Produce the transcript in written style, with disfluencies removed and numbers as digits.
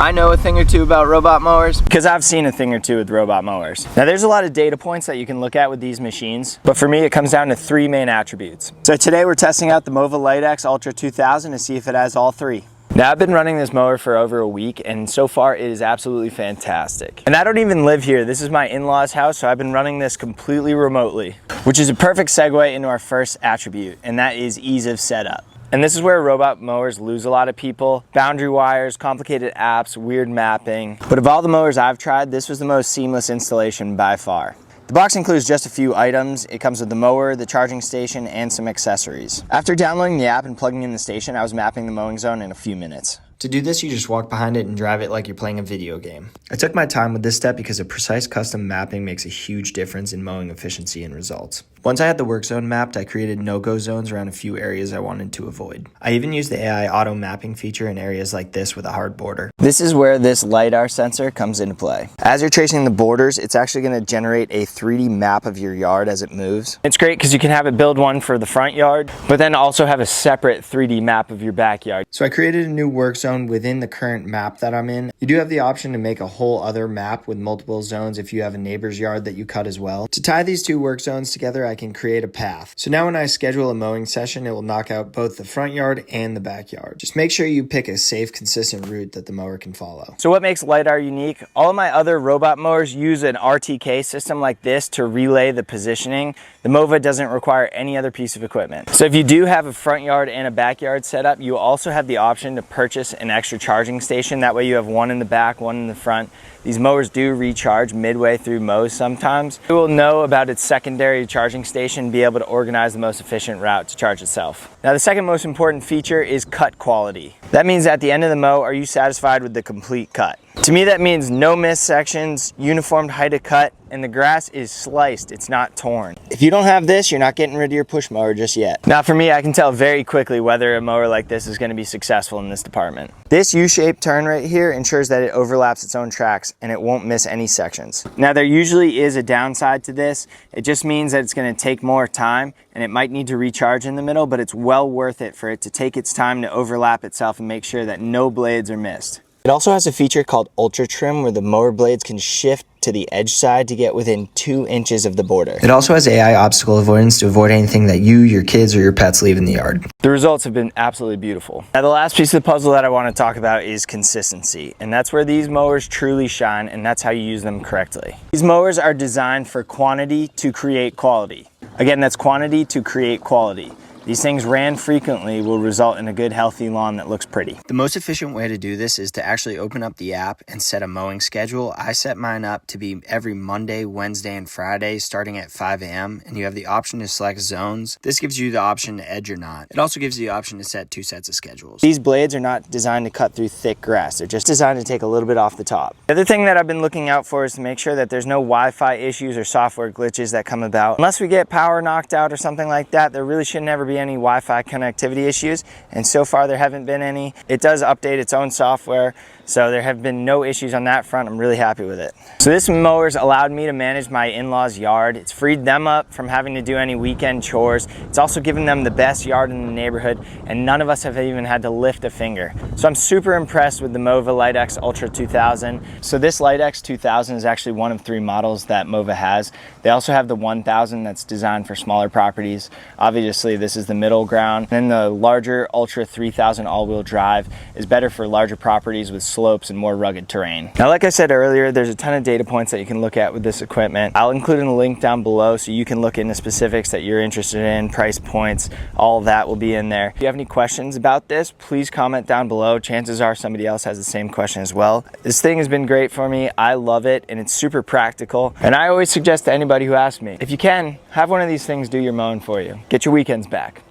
I know a thing or two about robot mowers because I've seen a thing or two with robot mowers. Now there's a lot of data points that you can look at with these machines, but for me it comes down to three main attributes. So today we're testing out the MOVA Lidax Ultra 2000 to see if it has all three. Now I've been running this mower for over a week and so far it is absolutely fantastic. And I don't even live here. This is my in-laws house, so I've been running this completely remotely, which is a perfect segue into our first attribute, and that is ease of setup. And this is where robot mowers lose a lot of people. Boundary wires, complicated apps, weird mapping. But of all the mowers I've tried, this was the most seamless installation by far. The box includes just a few items. It comes with the mower, the charging station, and some accessories. After downloading the app and plugging in the station, I was mapping the mowing zone in a few minutes. To do this, you just walk behind it and drive it like you're playing a video game. I took my time with this step because a precise custom mapping makes a huge difference in mowing efficiency and results. Once I had the work zone mapped, I created no-go zones around a few areas I wanted to avoid. I even used the AI auto mapping feature in areas like this with a hard border. This is where this LiDAR sensor comes into play. As you're tracing the borders, it's actually going to generate a 3D map of your yard as it moves. It's great because you can have it build one for the front yard, but then also have a separate 3D map of your backyard. So I created a new work zone within the current map that I'm in. You do have the option to make a whole other map with multiple zones if you have a neighbor's yard that you cut as well. To tie these two work zones together, I can create a path. So now when I schedule a mowing session, it will knock out both the front yard and the backyard. Just make sure you pick a safe, consistent route that the mower can follow. So what makes LiDAR unique? All of my other robot mowers use an RTK system like this to relay the positioning. The MOVA doesn't require any other piece of equipment. So if you do have a front yard and a backyard setup, you also have the option to purchase an extra charging station. That way you have one in the back, one in the front. These mowers do recharge midway through mows sometimes. It will know about its secondary charging station and be able to organize the most efficient route to charge itself. Now the second most important feature is cut quality. That means at the end of the mow, are you satisfied with the complete cut? To me that means no missed sections, uniform height of cut, and the grass is sliced, it's not torn. If you don't have this, you're not getting rid of your push mower just yet. Now for me, I can tell very quickly whether a mower like this is going to be successful in this department. This U-shaped turn right here ensures that it overlaps its own tracks and it won't miss any sections. Now there usually is a downside to this. It just means that it's going to take more time and it might need to recharge in the middle, but it's well worth it for it to take its time to overlap itself and make sure that no blades are missed. It also has a feature called Ultra Trim where the mower blades can shift to the edge side to get within 2 inches of the border. It also has AI obstacle avoidance to avoid anything that you, your kids, or your pets leave in the yard. The results have been absolutely beautiful. Now the last piece of the puzzle that I want to talk about is consistency, and that's where these mowers truly shine, and that's how you use them correctly. These mowers are designed for quantity to create quality. Again, that's quantity to create quality. These things ran frequently will result in a good healthy lawn that looks pretty. The most efficient way to do this is to actually open up the app and set a mowing schedule. I set mine up to be every Monday, Wednesday, and Friday starting at 5 a.m. and you have the option to select zones. This gives you the option to edge or not. It also gives you the option to set 2 sets of schedules. These blades are not designed to cut through thick grass. They're just designed to take a little bit off the top. The other thing that I've been looking out for is to make sure that there's no Wi-Fi issues or software glitches that come about. Unless we get power knocked out or something like that, there really should never be any Wi-Fi connectivity issues, and so far there haven't been any. It does update its own software, so there have been no issues on that front. I'm really happy with it. So this mower's allowed me to manage my in-laws' yard. It's freed them up from having to do any weekend chores. It's also given them the best yard in the neighborhood, and none of us have even had to lift a finger. So I'm super impressed with the MOVA Lidax Ultra 2000. So this Lidax 2000 is actually one of 3 models that MOVA has. They also have the 1000 that's designed for smaller properties. Obviously this is the middle ground. Then the larger Ultra 3000 all-wheel drive is better for larger properties with slopes and more rugged terrain. Now like I said earlier, there's a ton of data points that you can look at with this equipment. I'll include in a link down below so you can look into specifics that you're interested in, price points, all of that will be in there. If you have any questions about this, please comment down below. Chances are somebody else has the same question as well. This thing has been great for me. I love it and it's super practical. And I always suggest to anybody who asks me, if you can, have one of these things do your mowing for you. Get your weekends back.